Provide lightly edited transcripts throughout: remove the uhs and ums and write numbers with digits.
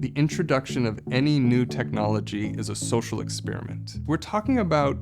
the introduction of any new technology is a social experiment. We're talking about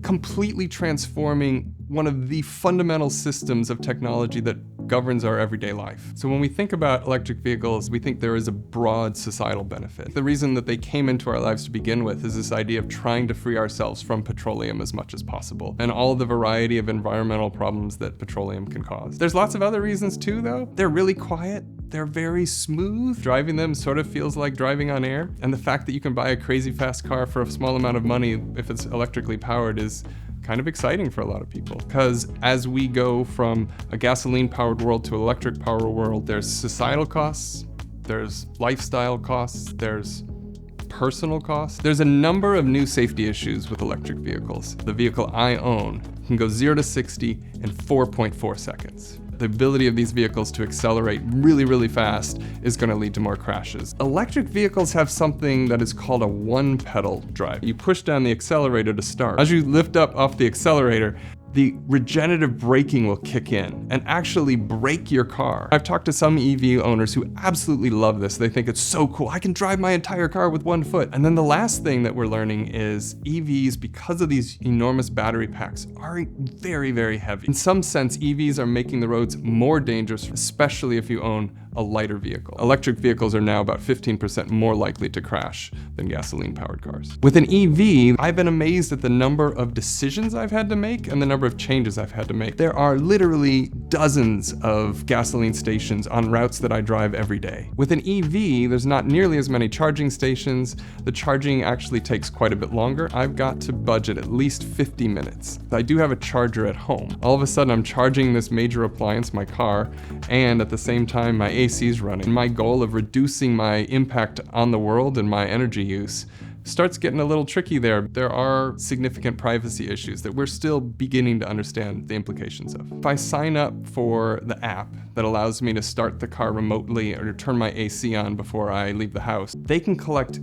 completely transforming one of the fundamental systems of technology that governs our everyday life. So when we think about electric vehicles, we think there is a broad societal benefit. The reason that they came into our lives to begin with is this idea of trying to free ourselves from petroleum as much as possible, and all the variety of environmental problems that petroleum can cause. There's lots of other reasons too, though. They're really quiet. They're very smooth. Driving them sort of feels like driving on air. And the fact that you can buy a crazy fast car for a small amount of money if it's electrically powered is kind of exciting for a lot of people. Because as we go from a gasoline-powered world to an electric-powered world, there's societal costs, there's lifestyle costs, there's personal costs. There's a number of new safety issues with electric vehicles. The vehicle I own can go 0 to 60 in 4.4 seconds. The ability of these vehicles to accelerate really, really fast is going to lead to more crashes. Electric vehicles have something that is called a one-pedal drive. You push down the accelerator to start. As you lift up off the accelerator, the regenerative braking will kick in and actually brake your car. I've talked to some EV owners who absolutely love this. They think it's so cool. I can drive my entire car with one foot. And then the last thing that we're learning is EVs, because of these enormous battery packs, are very, very heavy. In some sense, EVs are making the roads more dangerous, especially if you own a lighter vehicle. Electric vehicles are now about 15% more likely to crash than gasoline-powered cars. With an EV, I've been amazed at the number of decisions I've had to make and the number of changes I've had to make. There are literally dozens of gasoline stations on routes that I drive every day. With an EV, there's not nearly as many charging stations. The charging actually takes quite a bit longer. I've got to budget at least 50 minutes. I do have a charger at home. All of a sudden, I'm charging this major appliance, my car, and at the same time, my AC is running. My goal of reducing my impact on the world and my energy use starts getting a little tricky there. There are significant privacy issues that we're still beginning to understand the implications of. If I sign up for the app that allows me to start the car remotely or to turn my AC on before I leave the house, they can collect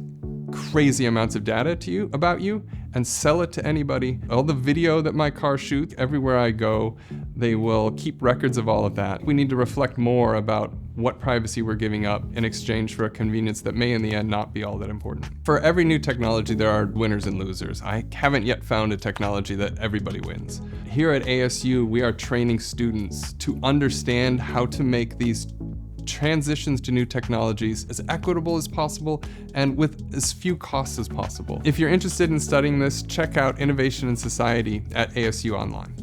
crazy amounts of data about you and sell it to anybody. All the video that my car shoots, everywhere I go, they will keep records of all of that. We need to reflect more about what privacy we're giving up in exchange for a convenience that may in the end not be all that important. For every new technology, there are winners and losers. I haven't yet found a technology that everybody wins. Here at ASU, we are training students to understand how to make these transitions to new technologies as equitable as possible and with as few costs as possible. If you're interested in studying this, check out Innovation in Society at ASU Online.